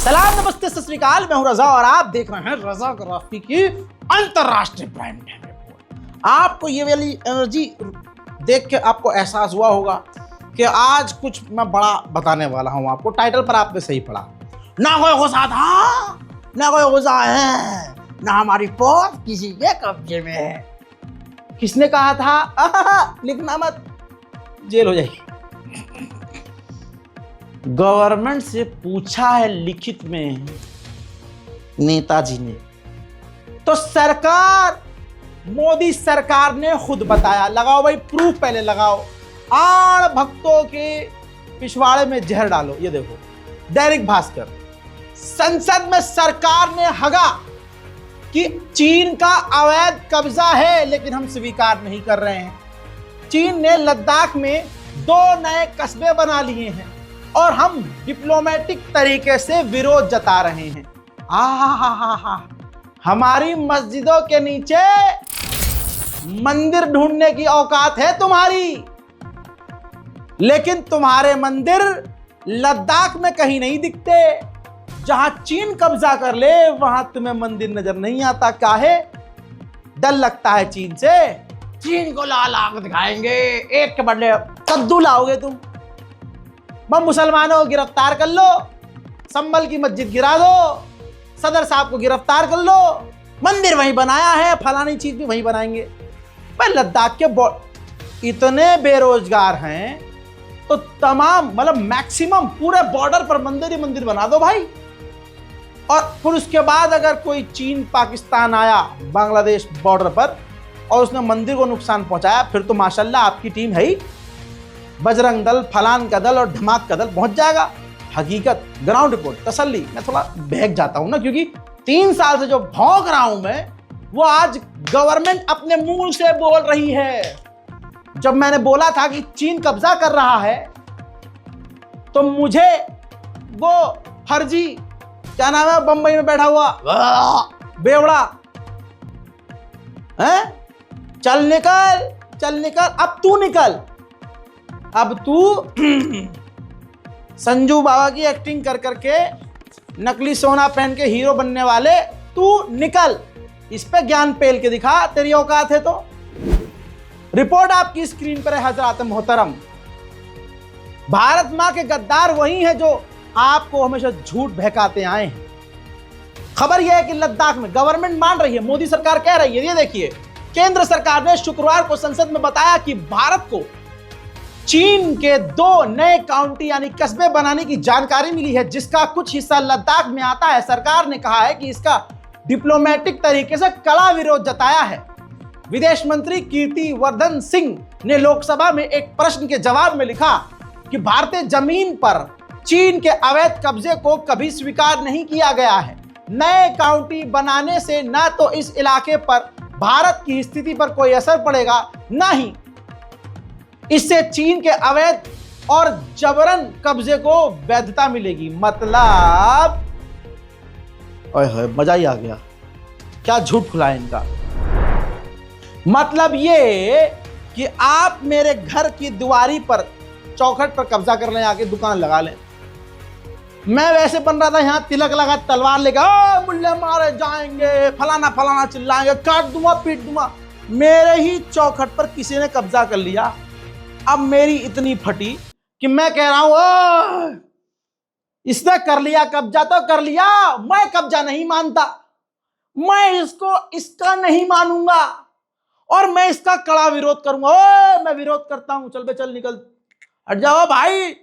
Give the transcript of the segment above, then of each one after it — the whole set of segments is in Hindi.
सलाम नमस्ते सत श्री अकाल, मैं हूं रजा और आप देख रहे हैं रजा ग्राफी की अंतरराष्ट्रीय प्राइम टाइम रिपोर्ट। आपको ये वाली एनर्जी देख के आपको एहसास हुआ होगा कि आज कुछ मैं बड़ा बताने वाला हूं आपको। टाइटल पर आपने सही पढ़ा, ना कोई गुस्सा था ना कोई गुस्सा है, ना हमारी फौज किसी के कब्जे में है। किसने कहा था? लिखना मत, जेल हो जाएगी। गवर्नमेंट से पूछा है लिखित में नेताजी ने, तो सरकार, मोदी सरकार ने खुद बताया। लगाओ भाई प्रूफ, पहले लगाओ। आड़ भक्तों के पिछवाड़े में जहर डालो। ये देखो दैनिक भास्कर, संसद में सरकार ने हगा कि चीन का अवैध कब्जा है, लेकिन हम स्वीकार नहीं कर रहे हैं। चीन ने लद्दाख में 2 नए कस्बे बना लिए हैं और हम डिप्लोमेटिक तरीके से विरोध जता रहे हैं। हमारी मस्जिदों के नीचे मंदिर ढूंढने की औकात है तुम्हारी, लेकिन तुम्हारे मंदिर लद्दाख में कहीं नहीं दिखते। जहां चीन कब्जा कर ले वहां तुम्हें मंदिर नजर नहीं आता। काहे? डर लगता है चीन से। चीन को लाल आंख दिखाएंगे, एक के बदले कद्दू लाओगे तुम। बम मुसलमानों को गिरफ्तार कर लो, संभल की मस्जिद गिरा दो, सदर साहब को गिरफ्तार कर लो, मंदिर वहीं बनाया है, फलानी चीज भी वहीं बनाएंगे। पर लद्दाख के इतने बेरोजगार हैं तो तमाम मतलब मैक्सिमम पूरे बॉर्डर पर मंदिर ही मंदिर बना दो भाई। और फिर उसके बाद अगर कोई चीन पाकिस्तान आया बांग्लादेश बॉर्डर पर और उसने मंदिर को नुकसान पहुंचाया, फिर तो माशाल्लाह आपकी टीम है ही, बजरंग दल, फलान का दल और धमाक का दल पहुंच जाएगा। हकीकत, ग्राउंड रिपोर्ट, तसल्ली। मैं थोड़ा बहक जाता हूं ना, क्योंकि 3 साल से जो भौंक रहा हूं मैं, वो आज गवर्नमेंट अपने मुंह से बोल रही है। जब मैंने बोला था कि चीन कब्जा कर रहा है, तो मुझे वो फर्जी, क्या नाम है, बंबई में बैठा हुआ बेवड़ा है, चल निकल चल निकल, अब तू निकल, अब तू संजू बाबा की एक्टिंग कर करके नकली सोना पहन के हीरो बनने वाले, तू निकल, इस पे ज्ञान पेल के दिखा, तेरी औकात है तो। रिपोर्ट आपकी स्क्रीन पर है हजरात मोहतरम। भारत मां के गद्दार वही हैं जो आपको हमेशा झूठ बहकाते आए हैं। खबर यह है कि लद्दाख में गवर्नमेंट मान रही है, मोदी सरकार कह रही है। ये देखिए, केंद्र सरकार ने शुक्रवार को संसद में बताया कि भारत को चीन के 2 नए काउंटी यानी कस्बे बनाने की जानकारी मिली है, जिसका कुछ हिस्सा लद्दाख में आता है। सरकार ने कहा है कि इसका डिप्लोमेटिक तरीके से कड़ा विरोध जताया है। विदेश मंत्री कीर्ति वर्धन सिंह ने लोकसभा में एक प्रश्न के जवाब में लिखा कि भारतीय जमीन पर चीन के अवैध कब्जे को कभी स्वीकार नहीं किया गया है। नए काउंटी बनाने से न तो इस इलाके पर भारत की स्थिति पर कोई असर पड़ेगा, न ही इससे चीन के अवैध और जबरन कब्जे को वैधता मिलेगी। मतलब ओए मजा ही आ गया, क्या झूठ खुला है इनका। मतलब ये कि आप मेरे घर की दुआरी पर, चौखट पर कब्जा करने आके दुकान लगा लें। मैं वैसे बन रहा था यहां तिलक लगा, तलवार लेकर मुल्ले मारे जाएंगे, फलाना फलाना चिल्लाएंगे, काट दूंगा पीट दूंगा। मेरे ही चौखट पर किसी ने कब्जा कर लिया। अब मेरी इतनी फटी कि मैं कह रहा हूं इसने कर लिया कब्जा तो कर लिया, मैं कब्जा नहीं मानता, मैं इसको इसका नहीं मानूंगा और मैं इसका कड़ा विरोध करूंगा। ओ मैं विरोध करता हूं, चल बे चल निकल, हट जाओ भाई,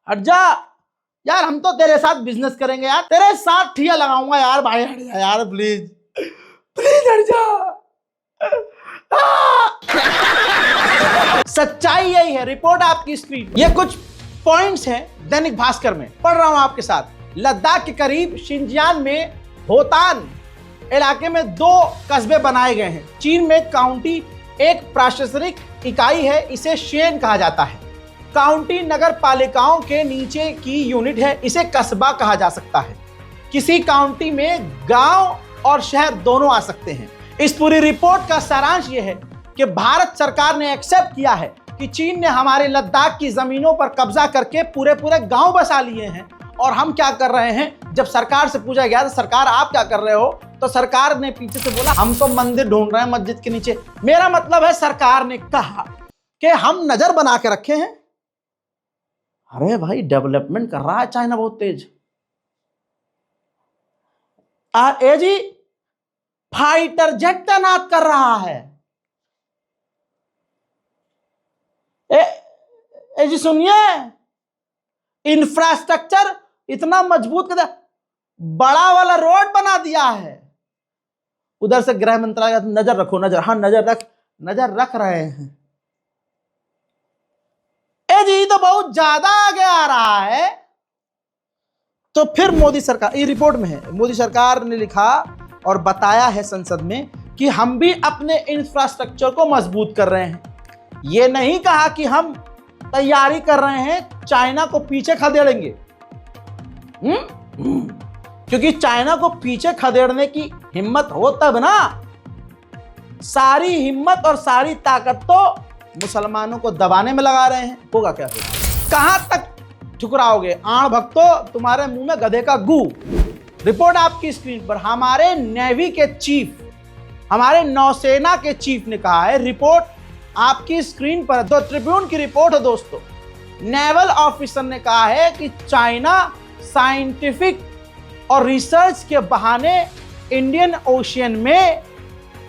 हट जा यार, हम तो तेरे साथ बिजनेस करेंगे यार, तेरे साथ ठिया लगाऊंगा यार, भाई हट जा यार, प्लीज प्लीज हट जा। सच्चाई यही है। रिपोर्ट आपकी स्क्रीन, ये कुछ पॉइंट्स हैं दैनिक भास्कर में, पढ़ रहा हूं आपके साथ। लद्दाख के करीब शिनजियांग में होतान इलाके में 2 कस्बे बनाए गए हैं। चीन में काउंटी एक प्रशासनिक इकाई है, इसे शेन कहा जाता है। काउंटी नगर पालिकाओं के नीचे की यूनिट है, इसे कस्बा कहा जा सकता है। किसी काउंटी में गांव और शहर दोनों आ सकते हैं। इस पूरी रिपोर्ट का सारांश यह है कि भारत सरकार ने एक्सेप्ट किया है कि चीन ने हमारे लद्दाख की जमीनों पर कब्जा करके पूरे गांव बसा लिए हैं और हम क्या कर रहे हैं। जब सरकार से पूछा गया तो सरकार आप क्या कर रहे हो, तो सरकार ने पीछे से बोला हम तो मंदिर ढूंढ रहे हैं मस्जिद के नीचे। मेरा मतलब है सरकार ने कहा कि हम नजर बना के रखे हैं। अरे भाई डेवलपमेंट कर रहा है चाइना बहुत तेज। ए जी फाइटर जेट तैनात कर रहा है। ए जी सुनिए, इंफ्रास्ट्रक्चर इतना मजबूत कर दिया, बड़ा वाला रोड बना दिया है। उधर से गृह मंत्रालय नजर रखो, नजर, हाँ नजर रख रहे हैं। ए जी तो बहुत ज्यादा आगे आ रहा है। तो फिर मोदी सरकार, ये रिपोर्ट में है, मोदी सरकार ने लिखा और बताया है संसद में कि हम भी अपने इंफ्रास्ट्रक्चर को मजबूत कर रहे हैं। ये नहीं कहा कि हम तैयारी कर रहे हैं चाइना को पीछे खदेड़ेंगे, क्योंकि चाइना को पीछे खदेड़ने की हिम्मत हो तब ना। सारी हिम्मत और सारी ताकत तो मुसलमानों को दबाने में लगा रहे हैं। होगा क्या फिर? कहां तक ठुकराओगे? आण भक्तो, तुम्हारे मुंह में गधे का गू। रिपोर्ट आपकी स्क्रीन पर। हमारे नेवी के चीफ, हमारे नौसेना के चीफ ने कहा है, रिपोर्ट आपकी स्क्रीन पर। तो ट्रिब्यून की रिपोर्ट है दोस्तों। नेवल ऑफिसर ने कहा है कि चाइना साइंटिफिक और रिसर्च के बहाने इंडियन ओशियन में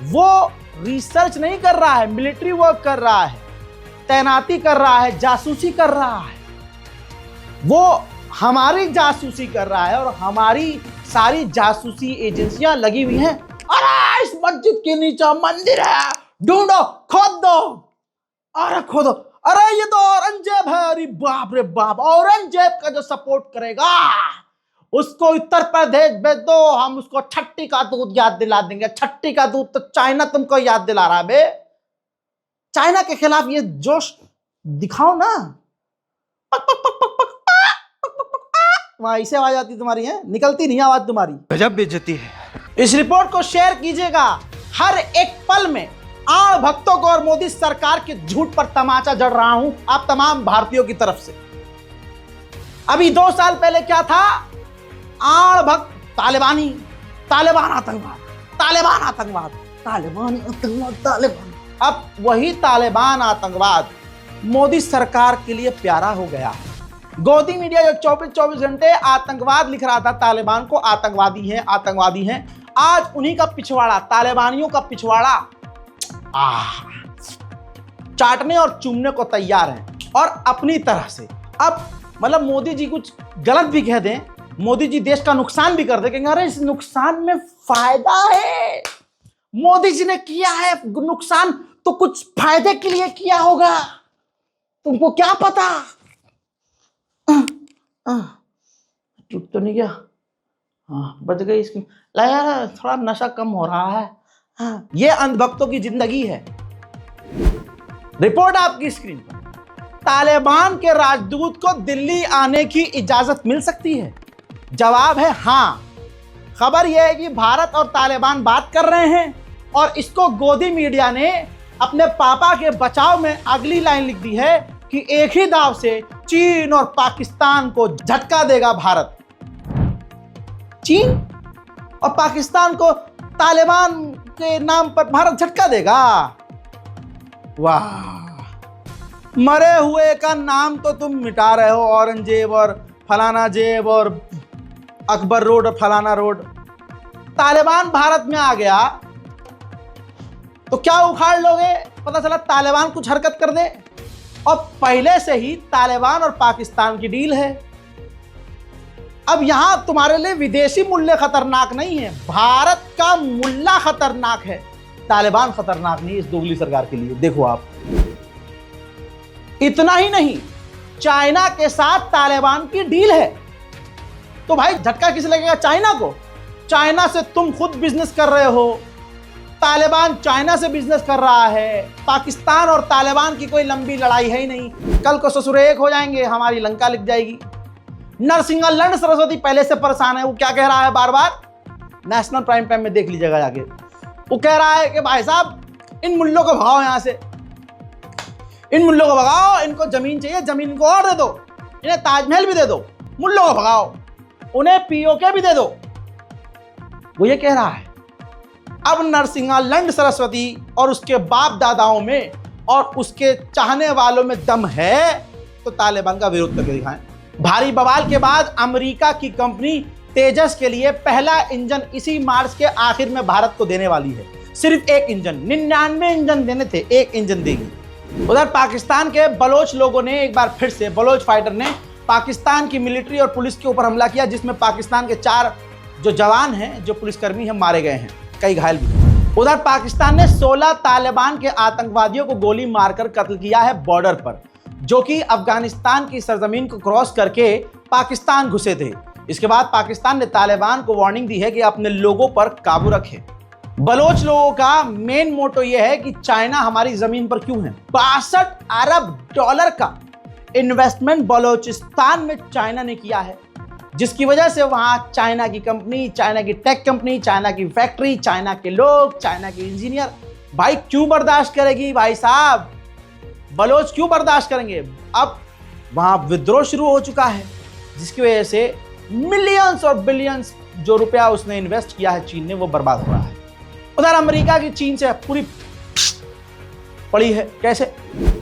वो रिसर्च नहीं कर रहा है, मिलिट्री वर्क कर रहा है, तैनाती कर रहा है, जासूसी कर रहा है। वो हमारी जासूसी कर रहा है और हमारी सारी जासूसी एजेंसियां लगी हुई हैं। अरे इस मस्जिद के नीचे मंदिर है, ढूंढो, खोद दो। अरे खोदो, अरे ये तो औरंगजेब है। अरे बाप रे बाप, औरंगजेब का जो सपोर्ट करेगा उसको उत्तर प्रदेश भेज दो, हम उसको छट्टी का दूध याद दिला देंगे। छट्टी का दूध तो चाइना तुमको याद दिला रहा है बे। चाइना के खिलाफ ये जोश दिखाओ ना। वहां ऐसे आवाज आती तुम्हारी है, निकलती नहीं आवाज तुम्हारी। गजब बेइज्जती है। इस रिपोर्ट को शेयर कीजिएगा। हर एक पल में आण भक्तों को और मोदी सरकार के झूठ पर तमाचा जड़ रहा हूं आप तमाम भारतीयों की तरफ से। अभी 2 साल पहले क्या था? आण भक्त तालिबानी, तालिबान आतंकवाद, तालिबान आतंकवाद, तालिबान आतंकवाद, तालिबान। अब वही तालिबान आतंकवाद मोदी सरकार के लिए प्यारा हो गया। गोदी मीडिया जो 24-24 घंटे आतंकवाद लिख रहा था, तालिबान को आतंकवादी है, आतंकवादी है, आज उन्हीं का पिछवाड़ा, तालिबानियों का पिछवाड़ा चाटने और चूमने को तैयार हैं और अपनी तरह से। अब मतलब मोदी जी कुछ गलत भी कह दें, मोदी जी देश का नुकसान भी कर दे, कहेंगे अरे इस नुकसान में फायदा है, मोदी जी ने किया है नुकसान तो कुछ फायदे के लिए किया होगा, तुमको क्या पता। टूट तो नहीं गया? हाँ बच गई इसकी। यार थोड़ा नशा कम हो रहा है। हाँ, ये अंधभक्तों की जिंदगी है। रिपोर्ट आपकी स्क्रीन पर। तालिबान के राजदूत को दिल्ली आने की इजाजत मिल सकती है? जवाब है हाँ। खबर यह है कि भारत और तालिबान बात कर रहे हैं और इसको गोदी मीडिया ने अपने पापा के बचाव में अगली लाइन लिख दी है कि एक ही दाव से चीन और पाकिस्तान को झटका देगा भारत। चीन और पाकिस्तान को तालिबान के नाम पर भारत झटका देगा। वाह, मरे हुए का नाम तो तुम मिटा रहे हो, औरंगजेब और फलाना जेब और अकबर रोड और फलाना रोड। तालिबान भारत में आ गया तो क्या उखाड़ लोगे? पता चला तालिबान कुछ हरकत कर दे और पहले से ही तालिबान और पाकिस्तान की डील है। अब यहां तुम्हारे लिए विदेशी मूल्य खतरनाक नहीं है, भारत का मुल्ला खतरनाक है, तालिबान खतरनाक नहीं इस दोगली सरकार के लिए। देखो आप, इतना ही नहीं, चाइना के साथ तालिबान की डील है। तो भाई झटका किस लगेगा? चाइना को। चाइना से तुम खुद बिजनेस कर रहे हो, तालिबान चाइना से बिजनेस कर रहा है। पाकिस्तान और तालिबान की कोई लंबी लड़ाई है ही नहीं। कल को ससुरे एक हो जाएंगे, हमारी लंका लिख जाएगी। नरसिंह लंड सरस्वती पहले से परेशान है। वो क्या कह रहा है बार बार? नेशनल प्राइम टाइम में देख लीजिएगा जाके। वो कह रहा है कि भाई साहब इन मुल्लों को भगाओ, यहां से इन मुल्लों को भगाओ, इनको जमीन चाहिए, जमीन को और दे दो, इन्हें ताजमहल भी दे दो। मुल्लों को भगाओ, उन्हें पीओके भी दे दो। वो ये कह रहा है अब नरसिंहा लंड सरस्वती और उसके बाप दादाओं में और उसके चाहने वालों में दम है तो तालिबान का विरोध करके दिखाएं। भारी बवाल के बाद अमेरिका की कंपनी तेजस के लिए पहला इंजन इसी मार्च के आखिर में भारत को देने वाली है। सिर्फ एक इंजन, 99 इंजन देने थे, एक इंजन देगी। उधर पाकिस्तान के बलोच लोगों ने एक बार फिर से, बलोच फाइटर ने पाकिस्तान की मिलिट्री और पुलिस के ऊपर हमला किया, जिसमें पाकिस्तान के 4 जो जवान हैं, जो पुलिसकर्मी हैं, मारे गए हैं, कई घायल भी। उधर पाकिस्तान ने 16 तालिबान के आतंकवादियों को गोली मारकर कत्ल किया है बॉर्डर पर, जो कि अफगानिस्तान की सरजमीन को क्रॉस करके पाकिस्तान घुसे थे। इसके बाद पाकिस्तान ने तालिबान को वार्निंग दी है कि अपने लोगों पर काबू रखें। बलोच लोगों का मेन मोटो यह है कि चाइना हमारी जमीन पर क्यों है। 62 अरब डॉलर का इन्वेस्टमेंट बलोचिस्तान में चाइना ने किया है, जिसकी वजह से वहां चाइना की कंपनी, चाइना की टेक कंपनी, चाइना की फैक्ट्री, चाइना के लोग, चाइना के इंजीनियर, भाई क्यों बर्दाश्त करेगी भाई साहब, बलोच क्यों बर्दाश्त करेंगे। अब वहां विद्रोह शुरू हो चुका है, जिसकी वजह से मिलियंस और बिलियंस जो रुपया उसने इन्वेस्ट किया है चीन ने, वो बर्बाद हो रहा है। उधर अमेरिका की चीन से पूरी पड़ी है। कैसे?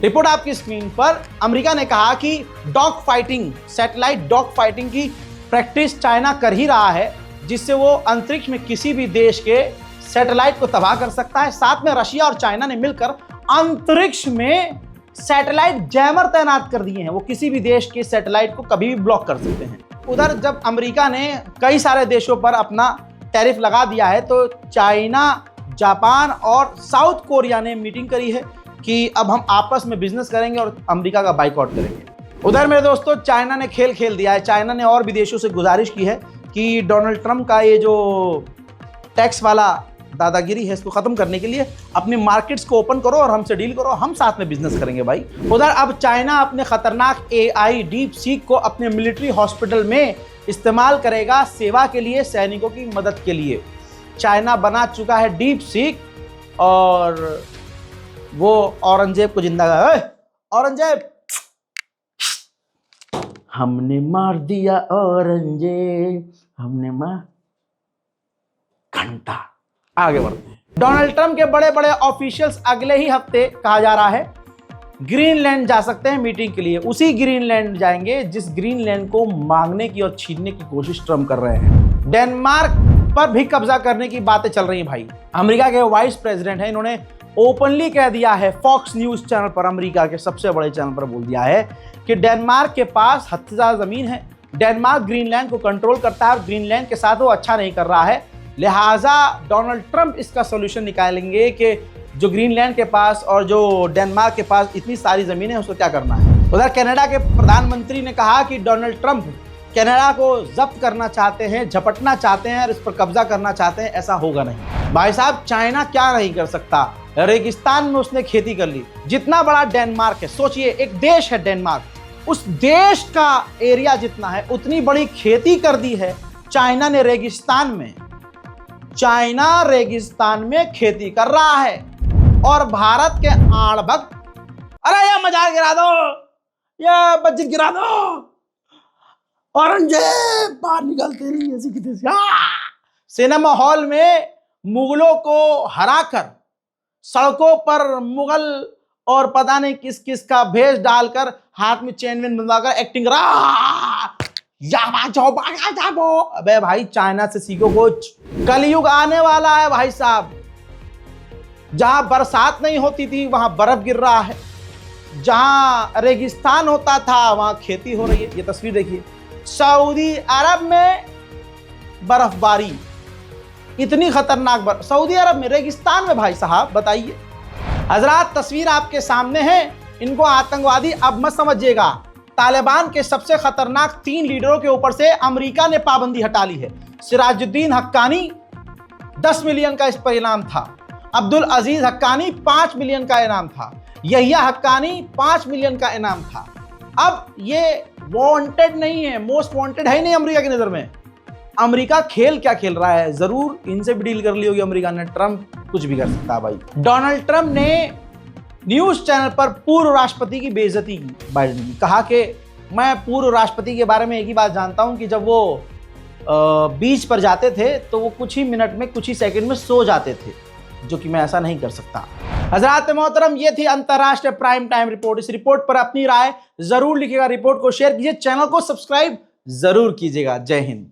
रिपोर्ट आपकी स्क्रीन पर। अमेरिका ने कहा कि dog fighting, satellite dog fighting की प्रैक्टिस चाइना कर ही रहा है, जिससे वो अंतरिक्ष में किसी भी देश के सैटेलाइट को तबाह कर सकता है। साथ में रशिया और चाइना ने मिलकर अंतरिक्ष में सैटेलाइट जैमर तैनात कर दिए हैं, वो किसी भी देश के सैटेलाइट को कभी भी ब्लॉक कर सकते हैं। उधर जब अमेरिका ने कई सारे देशों पर अपना टैरिफ लगा दिया है, तो चाइना, जापान और साउथ कोरिया ने मीटिंग करी है कि अब हम आपस में बिजनेस करेंगे और अमेरिका का बाइकआउट करेंगे। उधर मेरे दोस्तों चाइना ने खेल खेल दिया है। चाइना ने और भी देशों से गुजारिश की है कि डोनाल्ड ट्रंप का ये जो टैक्स वाला दादागिरी है, इसको खत्म करने के लिए अपनी मार्केट्स को ओपन करो और हमसे डील करो, हम साथ में बिजनेस करेंगे भाई। उधर अब चाइना अपने खतरनाक AI डीप सीक को अपने मिलिट्री हॉस्पिटल में इस्तेमाल करेगा, सेवा के लिए, सैनिकों की मदद के लिए। चाइना बना चुका है डीप सीक और वो औरंगजेब को जिंदा कर, औरंगजेब हमने मार दिया औरंगजेब, हमने मार। घंटा आगे बढ़ते हैं। डोनाल्ड ट्रंप के बड़े बड़े ऑफिशियल्स अगले ही हफ्ते कहा जा रहा है ग्रीनलैंड जा सकते हैं मीटिंग के लिए। उसी ग्रीनलैंड जाएंगे जिस ग्रीनलैंड को मांगने की और छीनने की कोशिश ट्रंप कर रहे हैं। डेनमार्क पर भी कब्जा करने की बातें चल रही हैं भाई। अमेरिका के वाइस प्रेसिडेंट हैं, इन्होंने ओपनली कह दिया है, फॉक्स न्यूज चैनल पर, अमेरिका के सबसे बड़े चैनल पर बोल दिया है कि डेनमार्क के पास हद से ज्यादा जमीन है। डेनमार्क ग्रीनलैंड को कंट्रोल करता है और ग्रीनलैंड के साथ वो अच्छा नहीं कर रहा है, लिहाजा डोनाल्ड ट्रंप इसका सॉल्यूशन निकालेंगे कि जो ग्रीनलैंड के पास और जो डेनमार्क के पास इतनी सारी जमीनें, उसको क्या करना है। उधर कनाडा के प्रधानमंत्री ने कहा कि डोनाल्ड ट्रंप कनाडा को जब्त करना चाहते हैं, झपटना चाहते हैं और इस पर कब्जा करना चाहते हैं। ऐसा होगा नहीं भाई साहब। चाइना क्या नहीं कर सकता, रेगिस्तान में उसने खेती कर ली। जितना बड़ा डेनमार्क है, सोचिए एक देश है डेनमार्क, उस देश का एरिया जितना है उतनी बड़ी खेती कर दी है चाइना ने रेगिस्तान में। चाइना रेगिस्तान में खेती कर रहा है और भारत के आड़ भक्त, अरे ये मजार गिरा दो, ये मस्जिद गिरा दो, औरंगजेब बाहर निकलते नहीं ऐसी कितने से। सिनेमा हॉल में मुगलों को हराकर, सड़कों पर मुगल और पता नहीं किस किस का भेष डालकर, हाथ में चेन वेन बंधाकर एक्टिंग रहा। अबे भाई चाइना से सीखो कुछ। कलयुग आने वाला है भाई साहब, जहां बरसात नहीं होती थी वहां बर्फ गिर रहा है, जहां रेगिस्तान होता था वहां खेती हो रही है। ये तस्वीर देखिए, सऊदी अरब में बर्फबारी, इतनी खतरनाक सऊदी अरब में, रेगिस्तान में भाई साहब, बताइए। हजरात तस्वीर आपके सामने है, इनको आतंकवादी अब मत समझिएगा। तालिबान के सबसे खतरनाक 3 लीडरों के ऊपर से अमेरिका ने पाबंदी हटा ली है। सिराजुद्दीन हक्कानी 10 मिलियन का इस पर इनाम था, अब्दुल अजीज हक्कानी 5 मिलियन का इनाम था, यहिया हक्कानी 5 मिलियन का इनाम था। अब ये वांटेड नहीं है, मोस्ट वांटेड है ही नहीं अमेरिका की नजर में। अमेरिका खेल क्या खेल रहा है, जरूर इनसे भी डील कर ली होगी अमेरिका ने। ट्रंप कुछ भी कर सकता है भाई। डोनाल्ड ट्रंप ने न्यूज चैनल पर पूर्व राष्ट्रपति की बेइज्जती की बाइडेन की, कहा कि मैं पूर्व राष्ट्रपति के बारे में एक ही बात जानता हूं कि जब वो बीच पर जाते थे तो वो कुछ ही मिनट में, कुछ ही सेकंड में सो जाते थे, जो कि मैं ऐसा नहीं कर सकता। हजरात मोहतरम, ये थी अंतरराष्ट्रीय प्राइम टाइम रिपोर्ट। इस रिपोर्ट पर अपनी राय जरूर लिखिएगा, रिपोर्ट को शेयर कीजिए, चैनल को सब्सक्राइब जरूर कीजिएगा। जय हिंद।